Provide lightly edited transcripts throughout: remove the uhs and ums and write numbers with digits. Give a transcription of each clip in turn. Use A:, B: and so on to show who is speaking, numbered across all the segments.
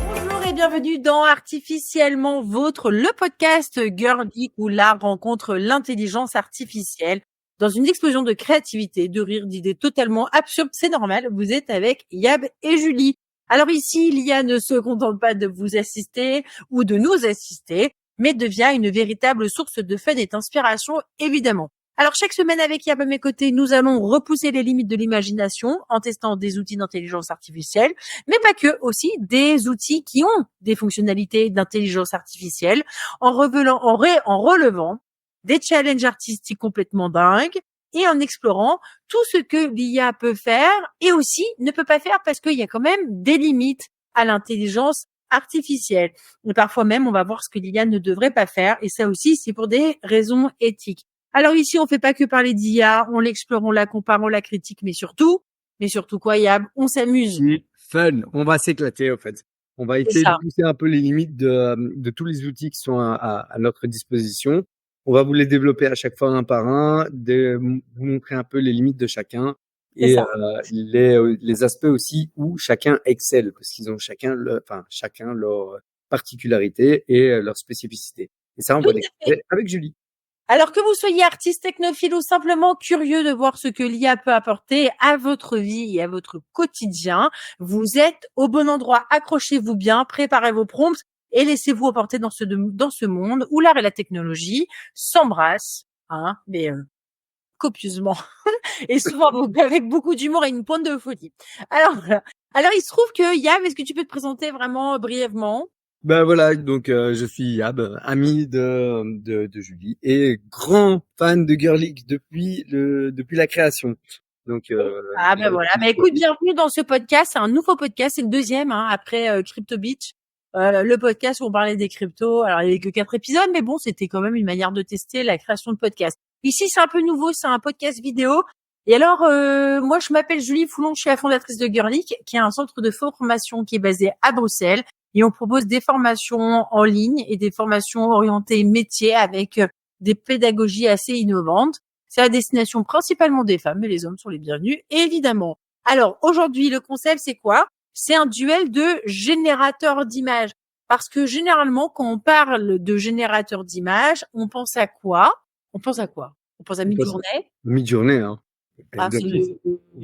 A: Bonjour et bienvenue dans Artificiellement Vôtre, le podcast Girl Geek où l'art rencontre l'intelligence artificielle. Dans une explosion de créativité, de rire, d'idées totalement absurdes, c'est normal, vous êtes avec Yab et Julie. Alors ici, l'IA ne se contente pas de vous assister ou de nous assister, mais devient une véritable source de fun et d'inspiration, évidemment. Alors chaque semaine avec Yab à mes côtés, nous allons repousser les limites de l'imagination en testant des outils d'intelligence artificielle, mais pas que, aussi des outils qui ont des fonctionnalités d'intelligence artificielle, en relevant des challenges artistiques complètement dingues et en explorant tout ce que l'IA peut faire et aussi ne peut pas faire parce qu'il y a quand même des limites à l'intelligence artificielle. Et parfois même, on va voir ce que l'IA ne devrait pas faire et ça aussi, c'est pour des raisons éthiques. Alors ici, on fait pas que parler d'IA, on l'explore, on la compare, on la critique, mais surtout quoi, Yab, on s'amuse.
B: Oui, fun, on va s'éclater en fait. On va essayer de pousser un peu les limites de tous les outils qui sont à notre disposition. On va vous les développer à chaque fois un par un, vous montrer un peu les limites de chacun et les aspects aussi où chacun excelle parce qu'ils ont chacun leur particularité et leur spécificité. Et ça, on va découvrir avec Julie.
A: Alors que vous soyez artiste, technophile ou simplement curieux de voir ce que l'IA peut apporter à votre vie et à votre quotidien, vous êtes au bon endroit. Accrochez-vous bien, préparez vos prompts et laissez-vous emporter dans ce monde où l'art et la technologie s'embrassent, mais copieusement et souvent avec beaucoup d'humour et une pointe de folie. Alors voilà. Alors il se trouve que Yab, est-ce que tu peux te présenter vraiment brièvement?
B: Ben voilà, donc je suis Yab, ami de Julie et grand fan de Girl Geek depuis la création. Donc
A: voilà. Mais écoute, bienvenue dans ce podcast. C'est un nouveau podcast, c'est le deuxième après Crypto Beach, le podcast où on parlait des cryptos. Alors il y avait que 4 épisodes, mais bon, c'était quand même une manière de tester la création de podcast. Ici, c'est un peu nouveau, c'est un podcast vidéo. Et alors, moi, je m'appelle Julie Foulon, je suis la fondatrice de Girl Geek, qui est un centre de formation qui est basé à Bruxelles. Et on propose des formations en ligne et des formations orientées métiers avec des pédagogies assez innovantes. C'est à destination principalement des femmes, mais les hommes sont les bienvenus, évidemment. Alors, aujourd'hui, le concept, c'est quoi? C'est un duel de générateurs d'images. Parce que généralement, quand on parle de générateur d'images, on pense à quoi? On pense à Midjourney?
B: Midjourney, hein. On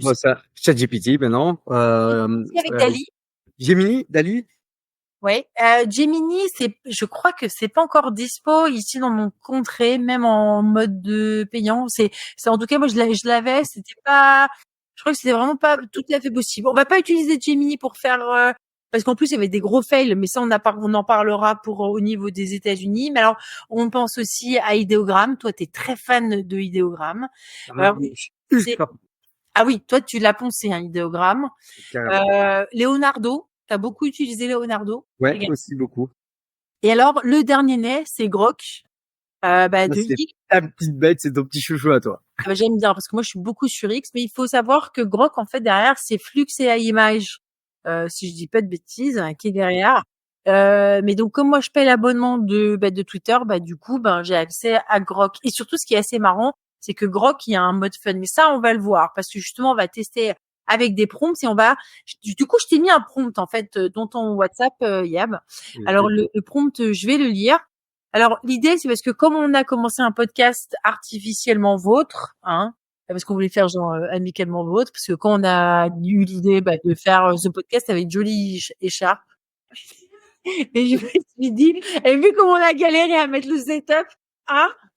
B: pense à ChatGPT maintenant.
A: Avec Dali.
B: Gemini, Dali.
A: Ouais, Gemini, je crois que c'est pas encore dispo ici dans mon contrée, même en mode de payant. C'est en tout cas moi je l'avais, je crois que c'était vraiment pas tout à fait possible. On va pas utiliser Gemini pour faire parce qu'en plus il y avait des gros fails, mais ça on en parlera au niveau des États-Unis. Mais alors on pense aussi à Ideogram. Toi, t'es très fan de Ideogram. Ah oui, toi tu l'as poncé Ideogram. Leonardo. T'as beaucoup utilisé Leonardo?
B: Ouais, aussi beaucoup.
A: Et alors, le dernier né, c'est Grok.
B: C'est ta petite bête, c'est ton petit chouchou à toi.
A: J'aime bien parce que moi, je suis beaucoup sur X, mais il faut savoir que Grok, en fait, derrière, c'est Flux et Image. Si je dis pas de bêtises, qui est derrière. Mais donc, comme moi, je paye l'abonnement de Twitter, du coup, j'ai accès à Grok. Et surtout, ce qui est assez marrant, c'est que Grok, il y a un mode fun. Mais ça, on va le voir parce que justement, on va tester avec des prompts et du coup, je t'ai mis un prompt, en fait, dans ton WhatsApp, Yab. Alors, le prompt, je vais le lire. Alors, l'idée, c'est parce que comme on a commencé un podcast artificiellement vôtre, parce qu'on voulait faire genre amicalement vôtre, parce que quand on a eu l'idée de faire ce podcast avec Jolie et Sharp, et je me suis dit, et vu comment on a galéré à mettre le setup,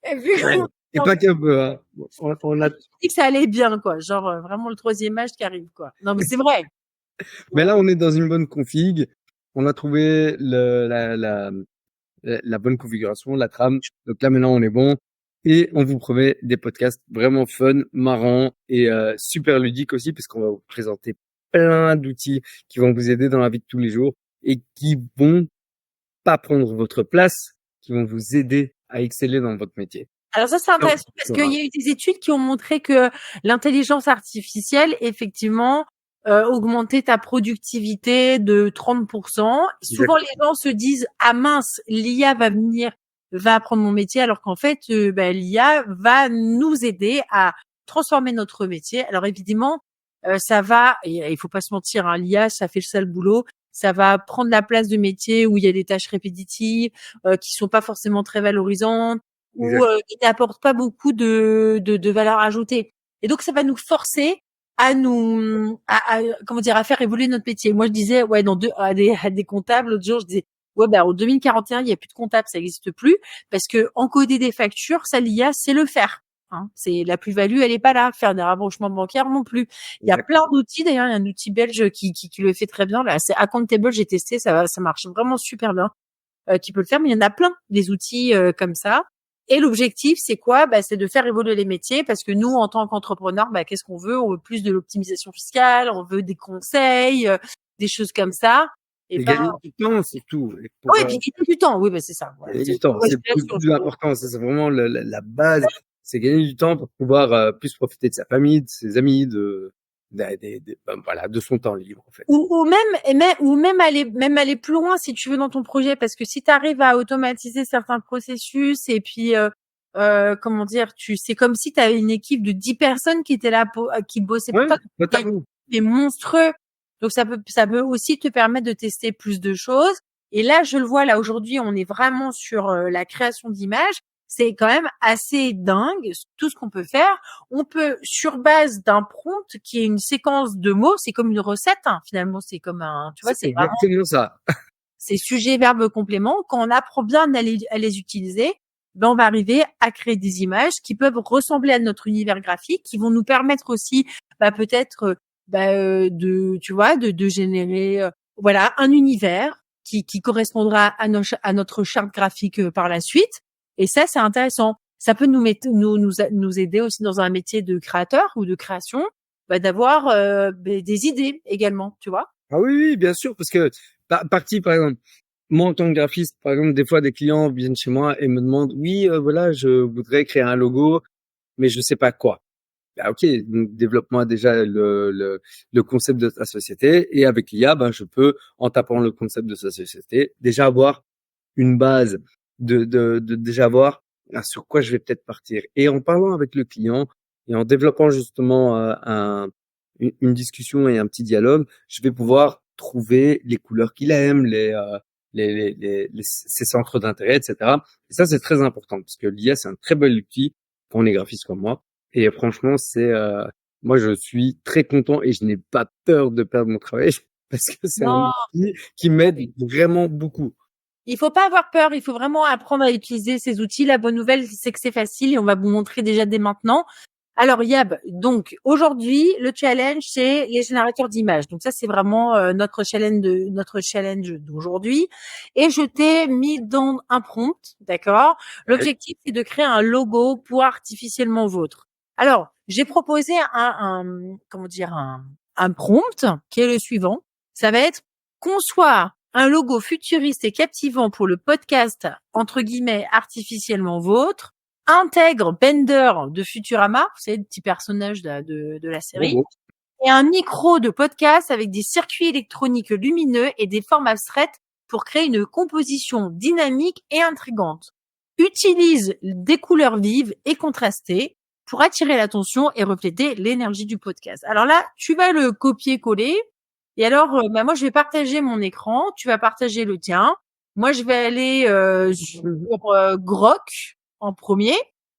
A: et vu comment
B: et pas qu'un peu, hein. On a
A: dit que ça allait bien, quoi. Genre, vraiment le 3e âge qui arrive, quoi. Non, mais c'est vrai.
B: Mais là, on est dans une bonne config. On a trouvé la bonne configuration, la trame. Donc là, maintenant, on est bon. Et on vous promet des podcasts vraiment fun, marrants et super ludiques aussi, parce qu'on va vous présenter plein d'outils qui vont vous aider dans la vie de tous les jours et qui vont pas prendre votre place, qui vont vous aider à exceller dans votre métier.
A: Alors ça, c'est intéressant parce qu'il y a eu des études qui ont montré que l'intelligence artificielle, effectivement, augmentait ta productivité de 30%. Souvent, les gens se disent « Ah mince, l'IA va apprendre mon métier », alors qu'en fait, l'IA va nous aider à transformer notre métier. Alors évidemment, ça va, et il faut pas se mentir, hein, l'IA, ça fait le sale boulot. Ça va prendre la place de métiers où il y a des tâches répétitives, qui sont pas forcément très valorisantes, ou
B: Exact.
A: qui n'apportent pas beaucoup de valeur ajoutée. Et donc ça va nous forcer à comment dire, à faire évoluer notre métier. Moi je disais ouais à des comptables l'autre jour, je disais ouais ben en 2041 il y a plus de comptables, ça n'existe plus parce que encoder des factures, ça l'IA c'est le faire. Hein, c'est la plus-value, elle est pas là. Faire des rapprochements bancaires non plus. Il y a
B: Exact.
A: plein d'outils. D'ailleurs, il y a un outil belge qui le fait très bien. Là, c'est Accountable. J'ai testé, ça marche vraiment super bien. Qui peut le faire, mais il y en a plein des outils comme ça. Et l'objectif, c'est quoi? Bah, c'est de faire évoluer les métiers parce que nous, en tant qu'entrepreneurs, bah, qu'est-ce qu'on veut? On veut plus de l'optimisation fiscale, on veut des conseils, des choses comme ça. Et
B: Et
A: ben,
B: gagner du temps, surtout. Et
A: oui,
B: pour,
A: et puis gagner du temps. Oui, bah, c'est ça. Voilà.
B: gagner du temps, c'est le plus important. Ça, c'est vraiment la base. C'est gagner du temps pour pouvoir plus profiter de sa famille, de ses amis, voilà, de son temps libre, en fait.
A: Ou même aller plus loin si tu veux dans ton projet, parce que si tu arrives à automatiser certains processus et puis comment dire, c'est comme si tu avais une équipe de 10 personnes qui étaient là qui bossaient pour
B: Ouais,
A: toi,
B: totalement.
A: c'est monstrueux. Donc ça peut aussi te permettre de tester plus de choses. Et là, je le vois là aujourd'hui, on est vraiment sur la création d'images. C'est quand même assez dingue tout ce qu'on peut faire. On peut, sur base d'un prompt qui est une séquence de mots, c'est comme une recette, hein, finalement, c'est comme tu vois,
B: C'est
A: c'est vraiment,
B: exactement ça.
A: c'est sujet, verbe, complément. Quand on apprend bien à les utiliser, ben, on va arriver à créer des images qui peuvent ressembler à notre univers graphique, qui vont nous permettre aussi, bah, peut-être, tu vois, de générer, voilà, un univers qui correspondra à notre charte graphique par la suite. Et ça, c'est intéressant. Ça peut nous aider aussi dans un métier de créateur ou de création, bah, d'avoir des idées également, tu vois.
B: Ah oui, oui, bien sûr, parce que par exemple, moi en tant que graphiste, par exemple, des fois des clients viennent chez moi et me demandent, oui, voilà, je voudrais créer un logo, mais je sais pas quoi. Ah, ok, donc développe-moi déjà le concept de ta société et avec l'IA, ben, je peux, en tapant le concept de sa société, déjà avoir une base de déjà voir sur quoi je vais peut-être partir. Et en parlant avec le client et en développant justement une discussion et un petit dialogue, je vais pouvoir trouver les couleurs qu'il aime, ses centres d'intérêt, etc. Et ça, c'est très important parce que l'IA, c'est un très bel outil pour les graphistes comme moi. Et franchement, moi, je suis très content et je n'ai pas peur de perdre mon travail parce que c'est un
A: Non,
B: outil qui m'aide vraiment beaucoup.
A: il faut pas avoir peur, il faut vraiment apprendre à utiliser ces outils. La bonne nouvelle, c'est que c'est facile et on va vous montrer déjà dès maintenant. Alors Yab, donc aujourd'hui, le challenge, c'est les générateurs d'images. Donc ça, c'est vraiment notre challenge d'aujourd'hui. Et je t'ai mis dans un prompt, d'accord?
B: Ouais.
A: L'objectif, c'est de créer un logo pour artificiellement vôtre. Alors, j'ai proposé comment dire, un prompt qui est le suivant. Ça va être conçoit un logo futuriste et captivant pour le podcast, entre guillemets, artificiellement vôtre, intègre Bender de Futurama, vous savez, le petit personnage de la
B: Bon,
A: série,
B: bon.
A: et un micro de podcast avec des circuits électroniques lumineux et des formes abstraites pour créer une composition dynamique et intrigante. Utilise des couleurs vives et contrastées pour attirer l'attention et refléter l'énergie du podcast. Alors là, tu vas le copier-coller. Et alors, bah moi, je vais partager mon écran. Tu vas partager le tien. Moi, je vais aller sur Grok en premier.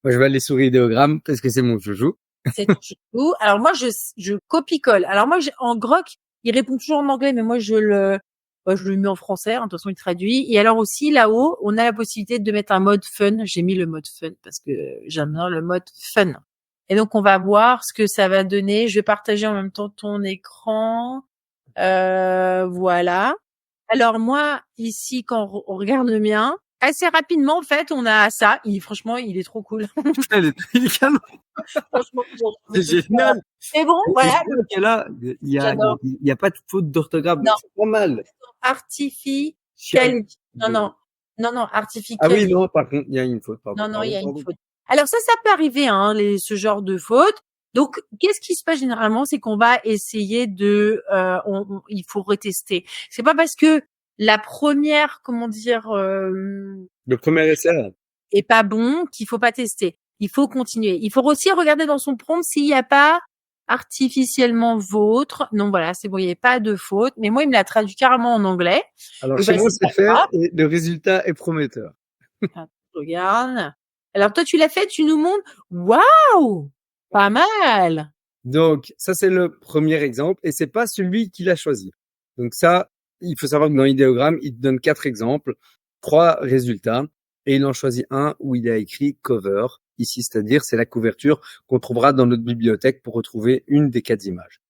B: Moi, je vais aller sur idéogramme parce que c'est mon joujou.
A: C'est tout. Alors moi, je copie-colle. Alors moi, en Grok, il répond toujours en anglais, mais moi, je le mets en français. Hein, de toute façon, il traduit. Et alors aussi, là-haut, on a la possibilité de mettre un mode fun. J'ai mis le mode fun parce que j'aime bien le mode fun. Et donc, on va voir ce que ça va donner. Je vais partager en même temps ton écran. Voilà. Alors moi, ici, quand on regarde le mien, assez rapidement, en fait, on a ça. Franchement, il est trop cool.
B: Il est canon.
A: Franchement,
B: C'est génial.
A: c'est bon,
B: Et
A: voilà.
B: je vois que là,
A: J'adore.
B: il y a pas de faute d'orthographe, donc
A: Non,
B: c'est pas mal.
A: artificiel. Non, non, non, non,
B: Ah oui,
A: artificiel.
B: non, par contre, il y a une faute,
A: Non, non, il y a une
B: pardon.
A: faute. Alors ça peut arriver, hein, ce genre de faute. Donc, qu'est-ce qui se passe généralement, c'est qu'on va essayer il faut retester. C'est pas parce que la première, comment dire,
B: Le premier essai, là.
A: est pas bon qu'il faut pas tester. il faut continuer. Il faut aussi regarder dans son prompt s'il n'y a pas artificiellement vôtre. Non, voilà, c'est bon, il n'y a pas de faute. Mais moi, il me l'a traduit carrément en anglais.
B: Alors,
A: Et
B: chez
A: ben,
B: moi,
A: c'est pas
B: c'est fait
A: grave.
B: et le résultat est prometteur.
A: Attends, je regarde. Alors, toi, tu l'as fait, tu nous montres. Waouh! Pas mal.
B: Donc, ça, c'est le premier exemple et c'est pas celui qu'il a choisi. Donc ça, il faut savoir que dans l'idéogramme, il te donne 4 exemples, 3 résultats et il en choisit un où il a écrit cover ici, c'est-à-dire c'est la couverture qu'on trouvera dans notre bibliothèque pour retrouver une des 4 images.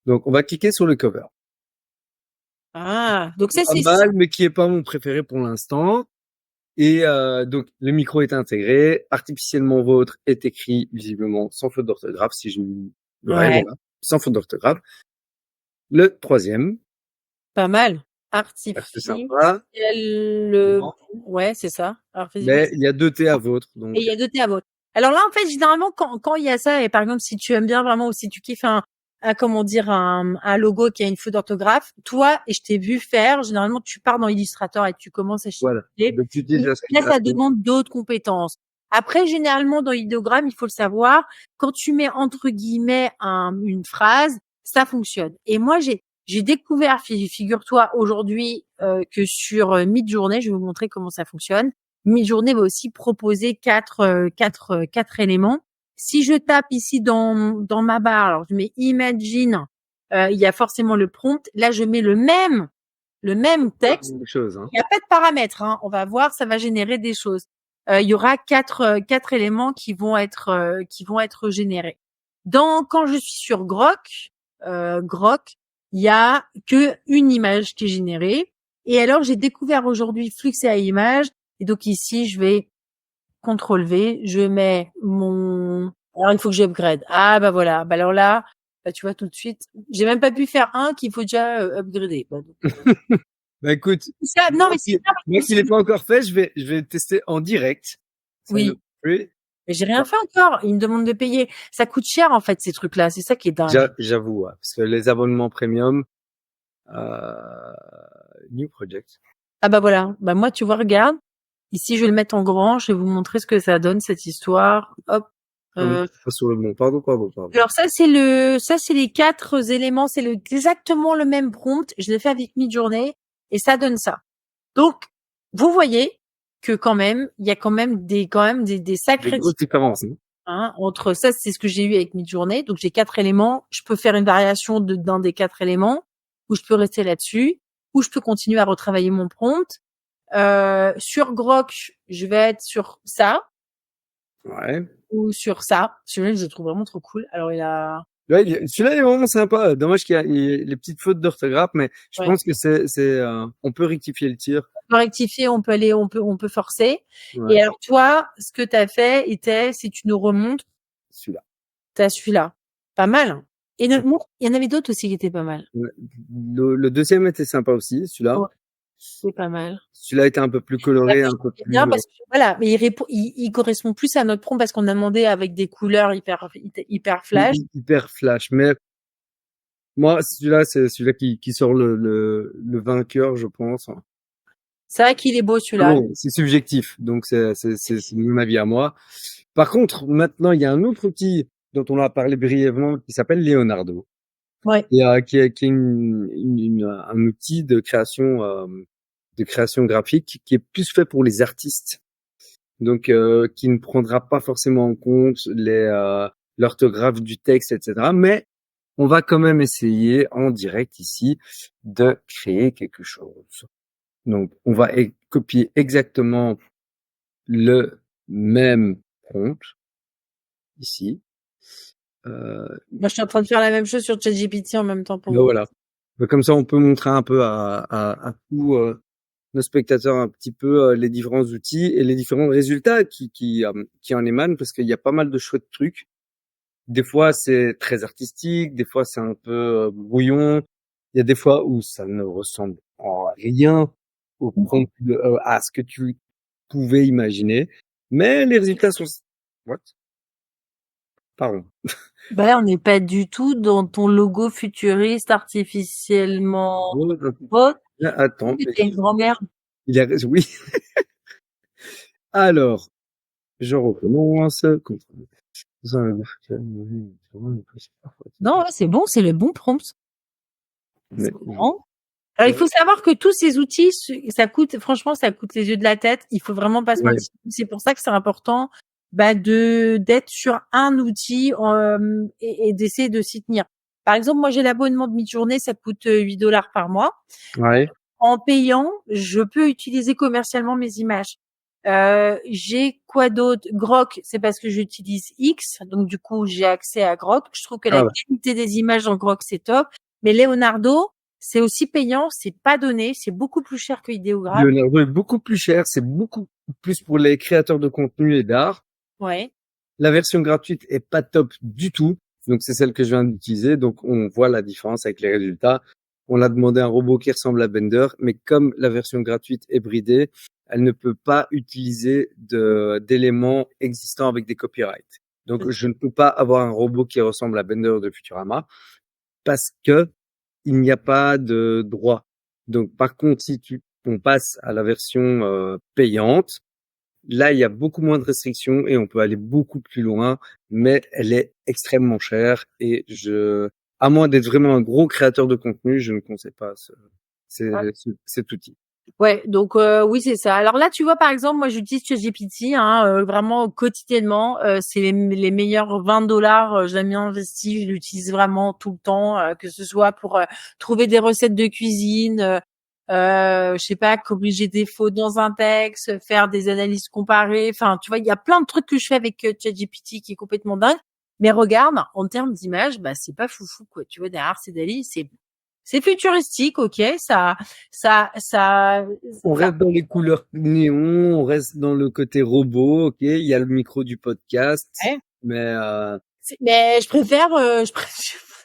B: Donc, on va cliquer sur le cover.
A: Ah, donc ça,
B: Pas
A: c'est
B: mal, mais qui est pas mon préféré pour l'instant. Et donc, le micro est intégré, artificiellement vôtre est écrit visiblement sans faute d'orthographe, si je me... Ouais,
A: ouais,
B: voilà, sans faute d'orthographe. Le troisième,
A: pas mal.
B: c'est
A: Artificiel,
B: sympa,
A: ouais, c'est ça.
B: mais il y a 2 T à vôtre,
A: Et il
B: donc
A: y a 2 thés à votre. Alors là, en fait, généralement, quand il y a ça, et par exemple, si tu aimes bien vraiment ou si tu kiffes comment dire, un logo qui a une faute d'orthographe, toi, et je t'ai vu faire, généralement, tu pars dans Illustrator et tu commences à
B: voilà.
A: chiffrer.
B: Donc, tu utilises la
A: Là, ça
B: scriptation.
A: demande d'autres compétences. Après, généralement, dans l'idéogramme, il faut le savoir, quand tu mets entre guillemets une phrase, ça fonctionne. Et moi, j'ai découvert, figure-toi, aujourd'hui, que sur Midjourney, je vais vous montrer comment ça fonctionne. Midjourney va aussi proposer quatre éléments. Si je tape ici dans ma barre, alors je mets imagine, il y a forcément le prompt. Là, je mets le même texte.
B: Des choses, hein.
A: Il n'y a pas de paramètres, hein. On va voir, ça va générer des choses. Il y aura quatre éléments qui vont être générés. Quand je suis sur Grok, il y a que une image qui est générée. Et alors, j'ai découvert aujourd'hui Flux à image. Et donc ici, je vais CTRL V, je mets alors il faut que j'upgrade. Ah bah voilà. Bah alors là, bah, tu vois tout de suite, j'ai même pas pu faire un qu'il faut déjà upgrader. Bah, donc,
B: Bah, écoute,
A: ça, non mais c'est ça parce
B: moi
A: que
B: qui l'ai pas encore fait, je vais tester en direct. Ça nous
A: oui.
B: fait.
A: Mais j'ai rien fait encore. Ils me demandent de payer. Ça coûte cher en fait ces trucs-là. C'est ça qui est dingue.
B: J'avoue, ouais, parce que les abonnements premium, euh, new project.
A: Ah bah voilà. Bah moi tu vois, regarde. Ici je vais le mettre en grand. Je vais vous montrer ce que ça donne cette histoire. Hop.
B: Ah oui, pas sur le bon. Pardon.
A: Alors ça c'est les 4 éléments. C'est exactement le même prompt. Je l'ai fait avec Midjourney et ça donne ça. Donc vous voyez que quand même il y a quand même des
B: Des
A: sacrés
B: grosses différences, hein.
A: entre ça, c'est ce que j'ai eu avec Midjourney. Donc, j'ai 4 éléments. Je peux faire une variation d'un des 4 éléments, ou je peux rester là-dessus, ou je peux continuer à retravailler mon prompt. Sur Grok, je vais être sur ça,
B: Ouais.
A: ou sur ça. Celui-là, je le trouve vraiment trop cool. Alors, il a,
B: Ouais, celui-là il est vraiment sympa. Dommage qu'il y ait les petites fautes d'orthographe, mais je
A: ouais.
B: pense que on peut rectifier le tir.
A: On peut rectifier, on peut forcer.
B: Ouais,
A: Et alors, toi, ce que tu as fait était, si tu nous remontes,
B: celui-là.
A: t'as celui-là. Pas mal, hein. Et il y en avait d'autres aussi qui étaient pas mal.
B: Ouais. Le deuxième était sympa aussi, celui-là.
A: Ouais, c'est pas mal.
B: Celui-là était un peu plus
A: Bah,
B: coloré,
A: moi,
B: un peu
A: j'aime
B: plus
A: bien parce que voilà, mais il correspond plus à notre prompt parce qu'on a demandé avec des couleurs hyper flash.
B: hyper flash. Mais moi, celui-là, c'est celui-là qui sort le vainqueur, je pense.
A: C'est vrai qu'il est beau
B: Ah
A: celui-là.
B: bon, c'est subjectif, donc c'est mon avis à moi. Par contre, maintenant, il y a un autre outil dont on a parlé brièvement qui s'appelle Leonardo.
A: Ouais.
B: Et qui est un outil de création graphique qui est plus fait pour les artistes, donc qui ne prendra pas forcément en compte l'orthographe du texte, etc. Mais on va quand même essayer en direct ici de créer quelque chose. Donc on va copier exactement le même prompt ici.
A: Moi, je suis en train de faire la même chose sur ChatGPT en même temps pour
B: Ben
A: vous.
B: voilà. Comme ça, on peut montrer un peu à tous nos spectateurs un petit peu les différents outils et les différents résultats qui en émanent, parce qu'il y a pas mal de chouettes trucs. Des fois, c'est très artistique, des fois, c'est un peu brouillon. Il y a des fois où ça ne ressemble en rien à ce que tu pouvais imaginer. Mais les résultats sont... What? Pardon.
A: Ben, on n'est pas du tout dans ton logo futuriste artificiellement beau.
B: Attends,
A: T'es une grand-mère.
B: il a raison. Oui. Alors, Je recommence.
A: Non, ouais, c'est bon, c'est le bon prompt.
B: Mais,
A: C'est marrant. Alors, il faut savoir que tous ces outils, ça coûte, franchement, ça coûte les yeux de la tête. Il faut vraiment pas se
B: ouais.
A: mentir. C'est pour ça que c'est important, d'être sur un outil, et d'essayer de s'y tenir. Par exemple, moi, j'ai l'abonnement de Midjourney, ça coûte $8 par mois.
B: Ouais.
A: En payant, je peux utiliser commercialement mes images. J'ai quoi d'autre? Grok, c'est parce que j'utilise X, donc du coup, j'ai accès à Grok. Je trouve que la
B: Ah ouais.
A: qualité des images en Grok, c'est top. Mais Leonardo, c'est aussi payant, c'est pas donné, c'est beaucoup plus cher que Ideograph.
B: Leonardo est beaucoup plus cher, c'est beaucoup plus pour les créateurs de contenu et d'art.
A: Ouais.
B: La version gratuite est pas top du tout. Donc, c'est celle que je viens d'utiliser. Donc, on voit la différence avec les résultats. On a demandé un robot qui ressemble à Blender, mais comme la version gratuite est bridée, elle ne peut pas utiliser d'éléments existants avec des copyrights. Donc, je ne peux pas avoir un robot qui ressemble à Blender de Futurama parce que il n'y a pas de droit. Donc, par contre, si on passe à la version payante, là, il y a beaucoup moins de restrictions et on peut aller beaucoup plus loin, mais elle est extrêmement chère et à moins d'être vraiment un gros créateur de contenu, je ne conseille pas cet outil.
A: Ouais, donc oui, c'est ça. Alors là, tu vois, par exemple, moi, j'utilise ChatGPT, vraiment quotidiennement. C'est les meilleurs $20. Je l'ai mis investi, je l'utilise vraiment tout le temps, que ce soit pour trouver des recettes de cuisine, je sais pas, corriger des fautes dans un texte, faire des analyses comparées. Enfin, tu vois, il y a plein de trucs que je fais avec ChatGPT qui est complètement dingue. Mais regarde, en termes d'image, c'est pas foufou, quoi. Tu vois, derrière c'est Dali, c'est futuristique, ok,
B: On reste dans les couleurs néon, on reste dans le côté robot, ok, il y a le micro du podcast,
A: ouais.
B: mais
A: Mais je préfère,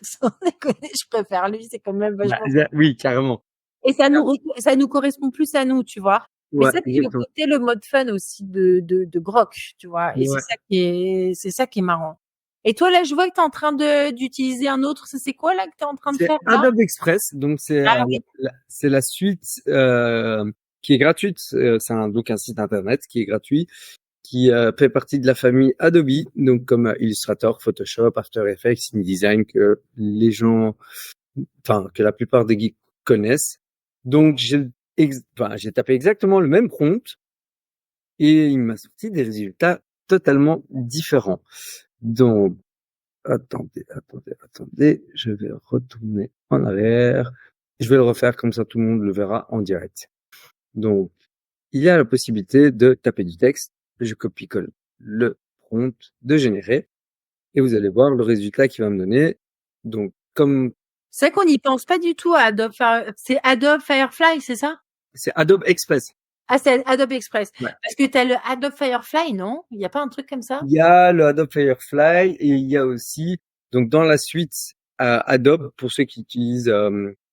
A: sans déconner, je préfère lui, c'est quand même vachement.
B: oui, carrément.
A: Et ça nous correspond plus à nous, tu vois. Mais
B: Ouais,
A: ça, c'est
B: exactement.
A: le mode fun aussi de Grok, tu vois. Et
B: Ouais.
A: c'est ça qui est marrant. Et toi, là, je vois que t'es en train d'utiliser un autre. C'est quoi, là, que t'es en train de
B: C'est
A: faire, là?
B: Adobe Express, donc
A: Ah oui.
B: c'est la suite qui est gratuite. C'est donc un site internet qui est gratuit, qui fait partie de la famille Adobe, donc comme Illustrator, Photoshop, After Effects, InDesign que les gens, enfin que la plupart des geeks connaissent. Donc j'ai tapé exactement le même prompt et il m'a sorti des résultats totalement différents. Donc attendez, je vais retourner en arrière. Je vais le refaire comme ça tout le monde le verra en direct. Donc, il y a la possibilité de taper du texte, je copie-colle le prompt, de générer, et vous allez voir le résultat qu'il va me donner. Donc, comme
A: C'est vrai qu'on n'y pense pas du tout à c'est Adobe Firefly, c'est ça?
B: c'est Adobe Express.
A: Ah, c'est Adobe Express.
B: Ouais.
A: Parce que t'as le Adobe Firefly, non? Il y a pas un truc comme ça?
B: Il y a le Adobe Firefly et il y a aussi, donc dans la suite Adobe, pour ceux qui utilisent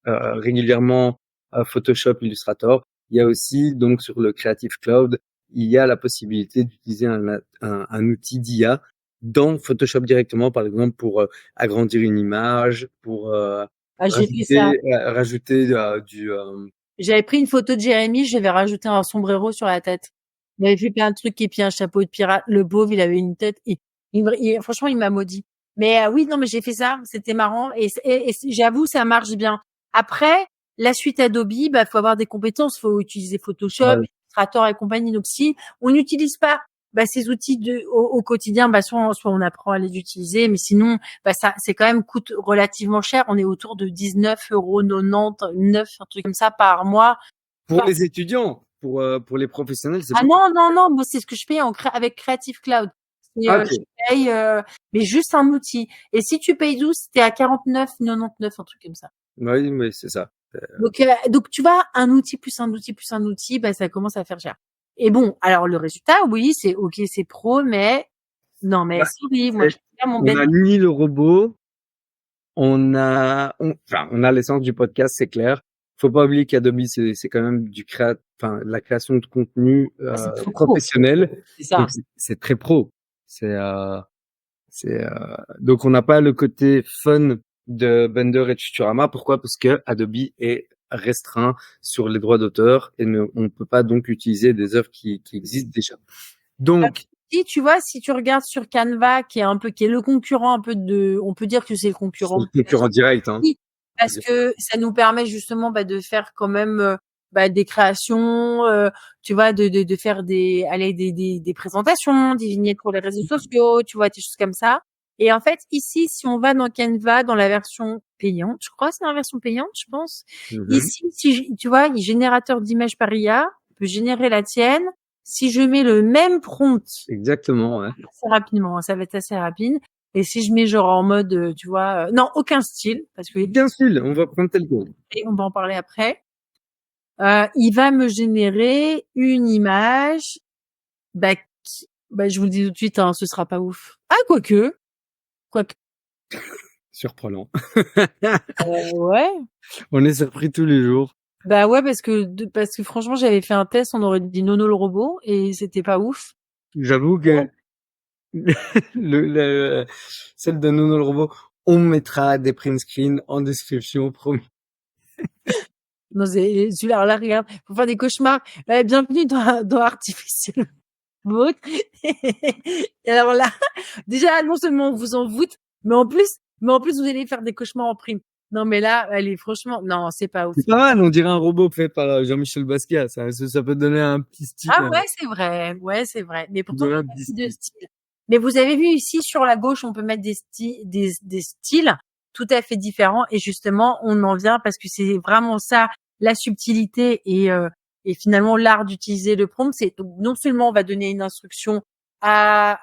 B: régulièrement Photoshop, Illustrator, il y a aussi donc sur le Creative Cloud, il y a la possibilité d'utiliser un outil d'IA dans Photoshop directement, par exemple pour agrandir une image, pour
A: J'ai fait ça.
B: rajouter du
A: J'avais pris une photo de Jérémy, je vais rajouter un sombrero sur la tête. Il avait fait plein de trucs et puis un chapeau de pirate. Le pauvre, il avait une tête. Franchement, il m'a maudit. Mais oui, non, mais j'ai fait ça. C'était marrant et j'avoue, ça marche bien. Après, la suite Adobe, faut avoir des compétences. Faut utiliser Photoshop, Illustrator et compagnie. Donc si on n'utilise pas ces outils au quotidien, soit on apprend à les utiliser, mais sinon, ça c'est quand même coûte relativement cher. On est autour de 19,99 €, un truc comme ça par mois.
B: pour les étudiants, pour les professionnels, c'est
A: Ah
B: beaucoup.
A: non, moi c'est ce que je paye avec Creative Cloud.
B: Ok.
A: Je paye, mais juste un outil. Et si tu payes 12, t'es à 49,99, un truc comme ça.
B: Oui, c'est ça.
A: Donc tu vois, un outil plus un outil plus un outil, ça commence à faire cher. Et bon, alors le résultat, oui, c'est ok, c'est pro, mais non, mais
B: Bah,
A: sorry, moi je préfère mon
B: on a
A: bête.
B: ni le robot, on a l'essence du podcast, c'est clair. Faut pas oublier qu'Adobe, c'est quand même la création de contenu
A: C'est très pro,
B: professionnel.
A: c'est ça.
B: Donc c'est très pro. Donc on n'a pas le côté fun de Blender et de Futurama. Pourquoi? Parce que Adobe est restreint sur les droits d'auteur et on ne peut pas donc utiliser des œuvres qui existent déjà. Donc
A: Si tu vois, si tu regardes sur Canva, qui est le concurrent un peu on peut dire que c'est le
B: C'est
A: concurrent
B: le
A: de
B: concurrent direct, hein.
A: ChatGPT, parce que ça nous permet justement de faire quand même des créations, tu vois, de faire des présentations, des vignettes pour les réseaux sociaux, tu vois, des choses comme ça. Et en fait, ici, si on va dans Canva, dans la version payante, je crois que c'est dans la version payante, je pense. Ici, si tu vois, générateur d'images par IA peut générer la tienne. Si je mets le même prompt
B: Exactement, ouais.
A: assez rapidement, ça va être assez rapide. Et si je mets genre en mode, tu vois, non, aucun style, parce que
B: Bien sûr, on va prendre tel quel.
A: et on va en parler après. Il va me générer une image, je vous le dis tout de suite, hein, ce sera pas ouf. Ah, quoique.
B: Surprenant.
A: Ouais.
B: On est surpris tous les jours.
A: Bah ouais, parce que franchement, j'avais fait un test, on aurait dit Nono le robot, et c'était pas ouf.
B: J'avoue que celle de Nono le robot, on mettra des print screens en description, promis.
A: Non, celui-là, regarde, faut faire des cauchemars. Bienvenue dans Artificial Vôtre. Et alors là, déjà, non seulement on vous en voûte, mais en plus, vous allez faire des cauchemars en prime. Non, mais là, allez, franchement, non, c'est pas ouf.
B: C'est pas mal, on dirait un robot fait par Jean-Michel Basquiat. Ça peut donner un petit style.
A: Ah ouais, c'est vrai. Ouais, c'est vrai. Mais pourtant,
B: Donner
A: il
B: un
A: y a pas
B: petit
A: de
B: style.
A: style. Mais vous avez vu ici, sur la gauche, on peut mettre des styles tout à fait différents. Et justement, on en vient parce que c'est vraiment ça, la subtilité et finalement l'art d'utiliser le prompt. C'est donc non seulement on va donner une instruction à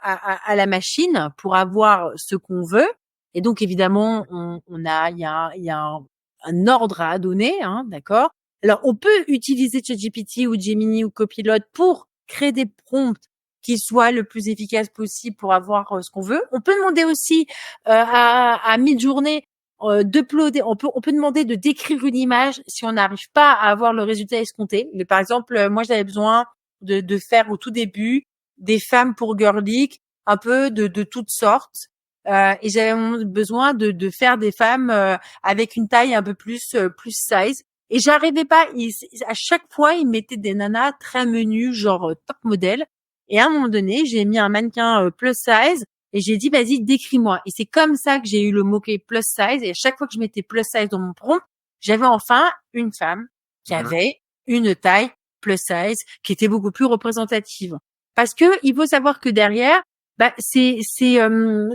A: la machine pour avoir ce qu'on veut. Et donc, évidemment, il y a un ordre à donner, hein, d'accord? Alors, on peut utiliser ChatGPT ou Gemini ou Copilot pour créer des prompts qui soient le plus efficaces possible pour avoir ce qu'on veut. On peut demander aussi à Midjourney d'uploader. On peut demander de décrire une image si on n'arrive pas à avoir le résultat escompté. Mais par exemple, moi j'avais besoin de faire au tout début des femmes pour Girl Geek, un peu de toutes sortes. Et j'avais besoin de faire des femmes avec une taille un peu plus size. Et j'arrivais pas. À chaque fois, ils mettaient des nanas très menues, genre top modèle. Et à un moment donné, j'ai mis un mannequin plus size et j'ai dit, vas-y, décris-moi. Et c'est comme ça que j'ai eu le mot-clé plus size. Et à chaque fois que je mettais plus size dans mon prompt, j'avais enfin une femme qui avait une taille plus size, qui était beaucoup plus représentative. Parce que il faut savoir que derrière,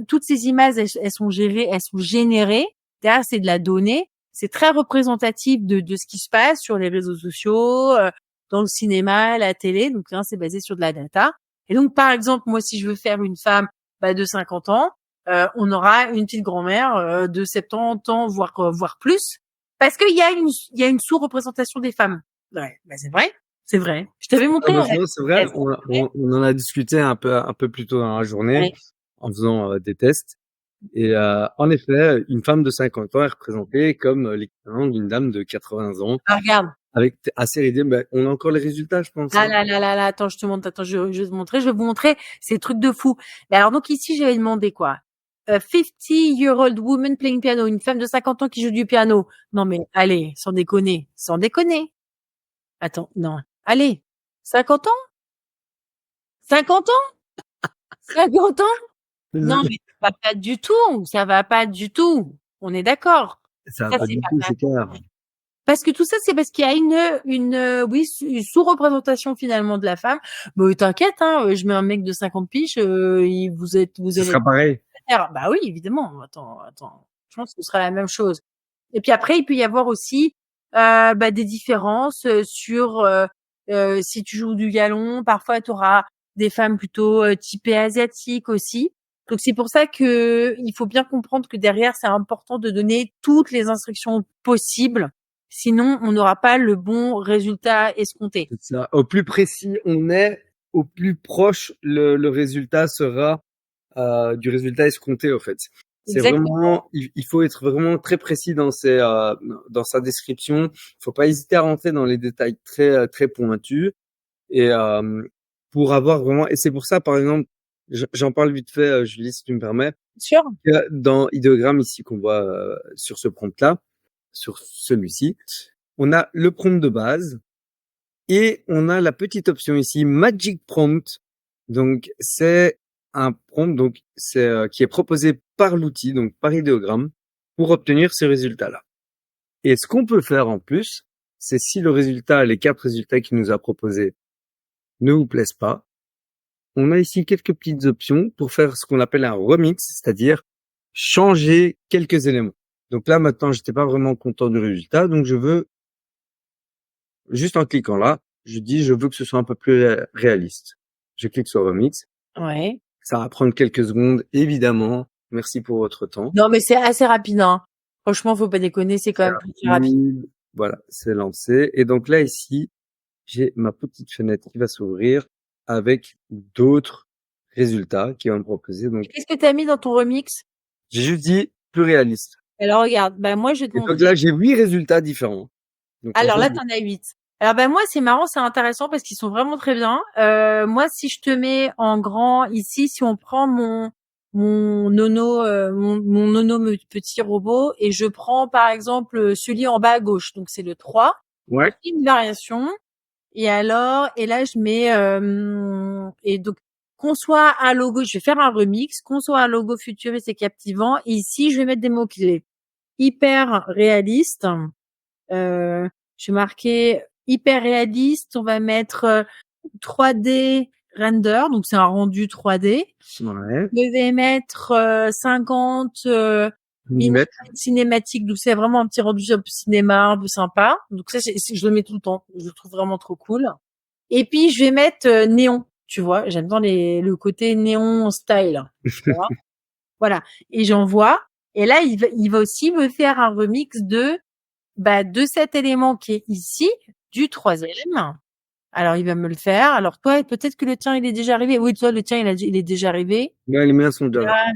A: toutes ces images, elles sont gérées, elles sont générées. Derrière, c'est de la donnée. C'est très représentatif de ce qui se passe sur les réseaux sociaux, dans le cinéma, la télé. Donc, hein, c'est basé sur de la data. Et donc, par exemple, moi, si je veux faire une femme de 50 ans, on aura une petite grand-mère de 70 ans, voire plus, parce qu'il y a une sous-représentation des femmes. Ouais, c'est vrai, c'est vrai. Je t'avais montré.
B: Non, c'est vrai, on en a discuté un peu plus tôt dans la journée
A: Ouais.
B: en faisant des tests. Et en effet, une femme de 50 ans est représentée comme l'équivalent d'une dame de 80 ans.
A: Ah, regarde.
B: Avec assez idée, on a encore les résultats, je pense.
A: Ah là là là là, attends, je te montre, attends, je vais vous montrer, c'est des trucs de fou. Mais alors donc ici, j'avais demandé quoi? 50-year-old woman playing piano, une femme de 50 ans qui joue du piano. Non mais allez, sans déconner, sans déconner. Attends, non. Allez, 50 ans? 50 ans? 50 ans? Non mais ça va pas du tout, ça va pas du tout. On est d'accord.
B: Ça va
A: Ça
B: pas
A: c'est
B: du
A: pas
B: tout, c'est clair.
A: Parce que tout ça, c'est parce qu'il y a une sous-représentation finalement de la femme. Mais t'inquiète, hein, je mets un mec de 50 piges, vous
B: Ce
A: allez
B: sera pareil.
A: faire. Bah oui, évidemment. Attends. Je pense que ce sera la même chose. Et puis après, il peut y avoir aussi des différences sur si tu joues du violon. Parfois, tu auras des femmes plutôt typées asiatiques aussi. Donc c'est pour ça que il faut bien comprendre que derrière, c'est important de donner toutes les instructions possibles. Sinon, on n'aura pas le bon résultat escompté.
B: C'est ça. Au plus précis on est, au plus proche le résultat sera du résultat escompté, au fait. C'est
A: Exactement.
B: vraiment, il faut être vraiment très précis dans dans sa description. Il faut pas hésiter à rentrer dans les détails très pointus et pour avoir vraiment. Et c'est pour ça, par exemple, j'en parle vite fait, Julie, si tu me permets,
A: Sûr.
B: que dans idéogramme ici qu'on voit sur ce prompt-là, sur celui-ci, on a le prompt de base et on a la petite option ici, Magic Prompt, Donc, c'est un prompt, donc c'est qui est proposé par l'outil, donc par idéogramme, pour obtenir ce résultat-là. Et ce qu'on peut faire en plus, c'est si le résultat, les 4 résultats qu'il nous a proposés ne vous plaisent pas, on a ici quelques petites options pour faire ce qu'on appelle un remix, c'est-à-dire changer quelques éléments. Donc là, maintenant, j'étais pas vraiment content du résultat, donc je veux, juste en cliquant là, je dis, je veux que ce soit un peu plus réaliste. Je clique sur remix.
A: Ouais.
B: Ça va prendre quelques secondes, évidemment. Merci pour votre temps.
A: Non, mais c'est assez rapide, hein. Franchement, faut pas déconner, c'est quand même très rapide.
B: Voilà, c'est lancé. Et donc là, ici, j'ai ma petite fenêtre qui va s'ouvrir avec d'autres résultats qui vont me proposer. Donc,
A: Qu'est-ce que t'as mis dans ton remix?
B: j'ai juste dit plus réaliste.
A: Alors, regarde, bah, moi, je vais te
B: Et donc
A: montrer.
B: là, j'ai 8 résultats différents. Donc,
A: Alors
B: en
A: là,
B: fait,
A: t'en as 8. Alors, bah, moi, c'est marrant, c'est intéressant parce qu'ils sont vraiment très bien. Moi, si je te mets en grand ici, si on prend mon nono, mon nono petit robot et je prends, par exemple, celui en bas à gauche. Donc, c'est le 3.
B: ouais,
A: Une variation. Et alors, et là, je mets, et donc, qu'on soit un logo, je vais faire un remix, qu'on soit un logo futuriste et captivant. Et ici, je vais mettre des mots-clés. Hyper réaliste. Je vais marquer hyper réaliste. On va mettre 3D render. Donc, c'est un rendu 3D.
B: ouais.
A: Je vais mettre 50 minutes cinématiques. Donc, c'est vraiment un petit rendu un peu cinéma, un peu sympa. Donc, ça, je le mets tout le temps. Je le trouve vraiment trop cool. Et puis, je vais mettre néon. Tu vois, j'aime bien le côté néon style. Tu vois. Voilà. Et j'envoie. Et là, il va aussi me faire un remix de cet élément qui est ici, du 3e. Alors, il va me le faire. Alors, toi, peut-être que le tien, il est déjà arrivé. Oui, toi, le tien, il est déjà arrivé.
B: Là, les miens sont déjà là.
A: Là,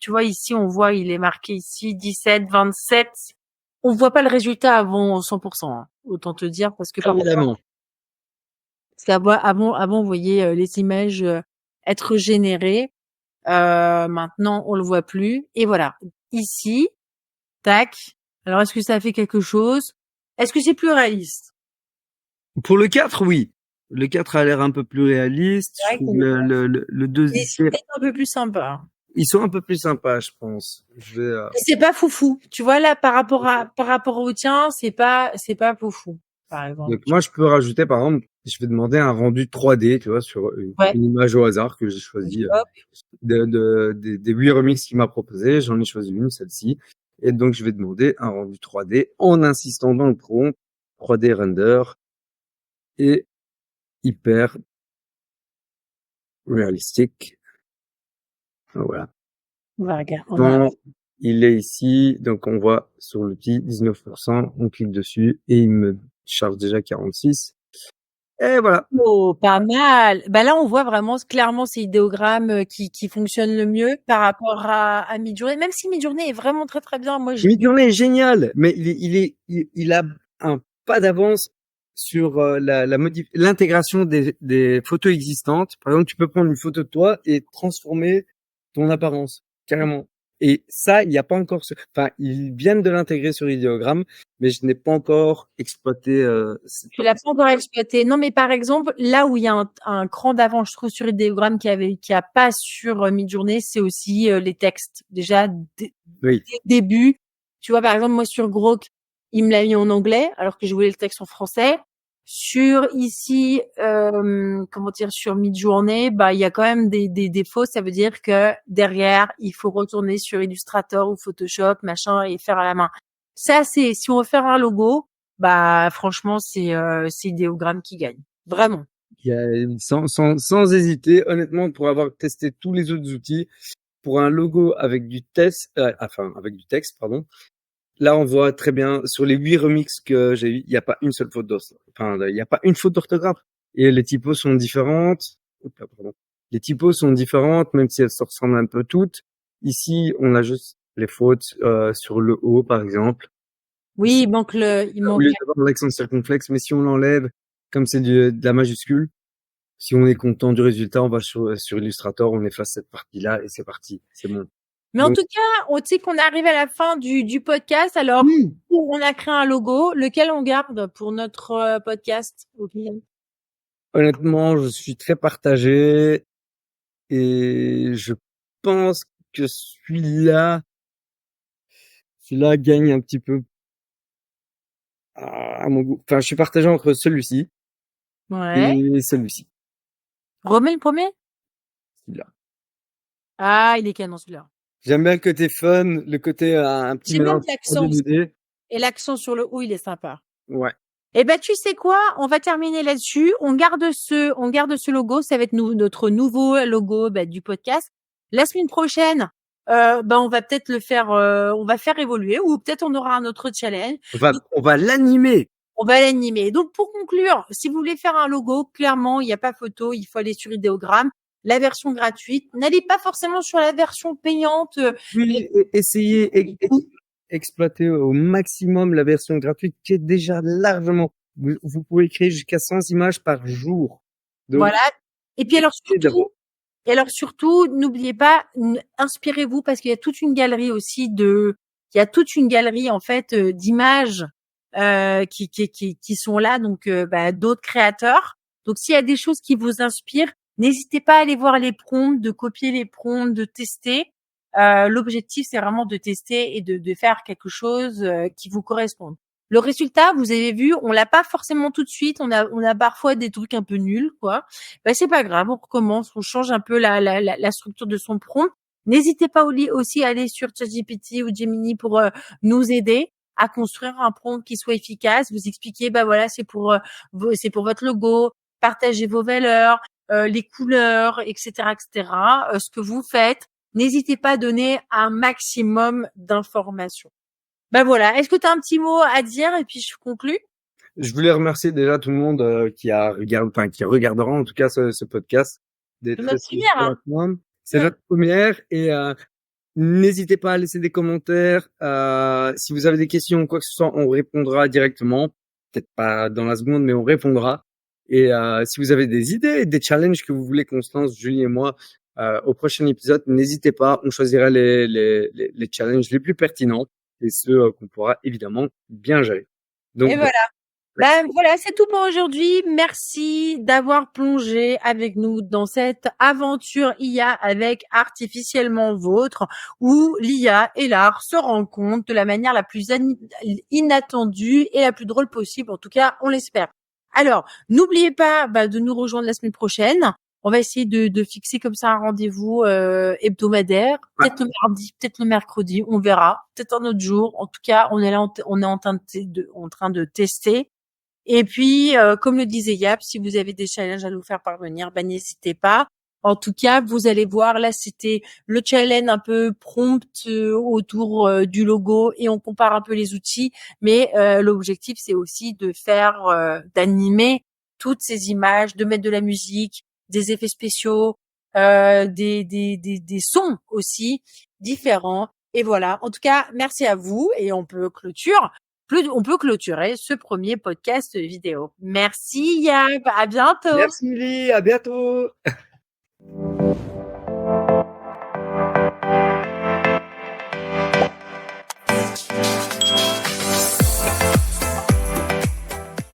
A: tu vois, ici, on voit, il est marqué ici, 17, 27. On voit pas le résultat avant 100%, hein. Autant te dire, parce que
B: Évidemment.
A: avant, vous voyez les images être générées. Maintenant, on le voit plus. Et voilà. Ici, tac. Alors, est-ce que ça fait quelque chose? Est-ce que c'est plus réaliste?
B: Pour le 4, oui. Le 4 a l'air un peu plus réaliste.
A: C'est
B: Je
A: vrai
B: trouve
A: qu'il
B: le 2
A: est
B: ici,
A: peut-être un peu plus sympa.
B: ils sont un peu plus sympas, je pense. Je vais,
A: C'est pas foufou. Tu vois, là, par rapport au tien, c'est pas foufou, par exemple.
B: donc moi, je peux rajouter, par exemple, je vais demander un rendu 3D, tu vois, sur
A: Ouais.
B: une image au hasard que j'ai choisi
A: Hop.
B: des 8 remixes qu'il m'a proposé. J'en ai choisi une, celle-ci. Et donc, je vais demander un rendu 3D en insistant dans le prompt 3D render et hyper réalistique. Voilà.
A: On va regarder.
B: Bon, il est ici, donc on voit sur l'outil 19%, on clique dessus et il me charge déjà 46. Et voilà.
A: Oh, pas mal. Bah là, on voit vraiment clairement ces idéogrammes qui fonctionnent le mieux par rapport à Midjourney. Même si Midjourney est vraiment très très bien. Moi,
B: Midjourney est génial, mais il a un pas d'avance sur l'intégration des photos existantes. Par exemple, tu peux prendre une photo de toi et transformer ton apparence, carrément. Et ça, il n'y a pas encore enfin, ils viennent de l'intégrer sur Ideogram, mais je n'ai pas encore exploité,
A: tu l'as pas encore exploité. Non, mais par exemple, là où il y a un cran d'avance, je trouve, sur Ideogram qui a pas sur Midjourney, c'est aussi les textes. Déjà, dès
B: oui.
A: le début, tu vois, par exemple, moi sur Grok, il me l'a mis en anglais, alors que je voulais le texte en français. Sur ici, comment dire, sur Midjourney, bah il y a quand même des défauts. Ça veut dire que derrière, il faut retourner sur Illustrator ou Photoshop, machin, et faire à la main. Ça, c'est si on veut faire un logo, bah franchement, c'est Ideogram qui gagne, vraiment.
B: Sans hésiter, honnêtement, pour avoir testé tous les autres outils, pour un logo avec du texte, pardon. Là, on voit très bien sur les 8 remixes que j'ai eu, il n'y a pas une seule faute d'orthographe. Enfin, il n'y a pas une faute d'orthographe. Et les typos sont différentes. Pardon. Les typos sont différentes, même si elles se ressemblent un peu toutes. Ici, on a juste les fautes sur le O, par exemple.
A: Oui,
B: Ici,
A: il
B: au
A: manque.
B: lieu d'avoir l'accent circonflexe, mais si on l'enlève, comme c'est de la majuscule, si on est content du résultat, on va sur Illustrator, on efface cette partie-là et c'est parti. C'est bon.
A: Mais en tout cas, on sait qu'on arrive à la fin du podcast. Alors, on a créé un logo, lequel on garde pour notre podcast.
B: Honnêtement, je suis très partagé. Et je pense que celui-là gagne un petit peu à mon goût. Enfin, je suis partagé entre celui-ci
A: Ouais.
B: et celui-ci.
A: Remets le premier.
B: Celui-là.
A: Ah, il est canon celui-là.
B: J'aime bien le côté fun, le côté un petit
A: J'aime bien
B: mélange
A: l'accent aussi.
B: dénudé.
A: Et l'accent sur le O, il est sympa.
B: Ouais.
A: Eh ben, tu sais quoi? On va terminer là-dessus. On garde ce logo. Ça va être notre nouveau logo, du podcast. La semaine prochaine, on va peut-être le faire, on va faire évoluer ou peut-être on aura un autre challenge.
B: On va l'animer.
A: On va l'animer. Donc, pour conclure, si vous voulez faire un logo, clairement, il n'y a pas photo. Il faut aller sur Idéogramme. La version gratuite. N'allez pas forcément sur la version payante.
B: Oui, essayez, exploiter au maximum la version gratuite qui est déjà largement. Vous pouvez créer jusqu'à 100 images par jour. Donc,
A: Voilà. Et puis alors surtout, n'oubliez pas, inspirez-vous parce qu'il y a toute une galerie aussi il y a toute une galerie en fait d'images qui sont là, donc d'autres créateurs. Donc s'il y a des choses qui vous inspirent, n'hésitez pas à aller voir les prompts, de copier les prompts, de tester. L'objectif c'est vraiment de tester et de faire quelque chose qui vous corresponde. Le résultat, vous avez vu, on l'a pas forcément tout de suite. On a parfois des trucs un peu nuls, quoi. C'est pas grave, on recommence, on change un peu la structure de son prompt. N'hésitez pas aussi à aller sur ChatGPT ou Gemini pour nous aider à construire un prompt qui soit efficace. Vous expliquez, voilà, c'est pour votre logo, partagez vos valeurs, les couleurs, etc., etc., ce que vous faites. N'hésitez pas à donner un maximum d'informations. Voilà. Est-ce que tu as un petit mot à dire et puis je conclue?
B: Je voulais remercier déjà tout le monde qui regardera en tout cas ce podcast.
A: C'est notre première, hein.
B: C'est notre première et n'hésitez pas à laisser des commentaires. Si vous avez des questions ou quoi que ce soit, on répondra directement. Peut-être pas dans la seconde, mais on répondra. Et si vous avez des idées, des challenges que vous voulez qu'on se lance, Julie et moi, au prochain épisode, n'hésitez pas. On choisira les challenges les plus pertinents et ceux qu'on pourra évidemment bien gérer. Donc,
A: et voilà. Voilà, c'est tout pour aujourd'hui. Merci d'avoir plongé avec nous dans cette aventure IA avec Artificiellement Vôtre, où l'IA et l'art se rencontrent de la manière la plus inattendue et la plus drôle possible. En tout cas, on l'espère. Alors, n'oubliez pas de nous rejoindre la semaine prochaine. On va essayer de fixer comme ça un rendez-vous hebdomadaire, peut-être le mardi, peut-être le mercredi, on verra, peut-être un autre jour. En tout cas, on est là, on est en train de tester. Et puis, comme le disait Yap, si vous avez des challenges à nous faire parvenir, n'hésitez pas. En tout cas, vous allez voir, là, c'était le challenge un peu prompt autour du logo et on compare un peu les outils. Mais l'objectif, c'est aussi de faire, d'animer toutes ces images, de mettre de la musique, des effets spéciaux, des sons aussi différents. Et voilà. En tout cas, merci à vous et on peut clôturer ce premier podcast vidéo. Merci Yab, à bientôt.
B: merci Julie, à bientôt.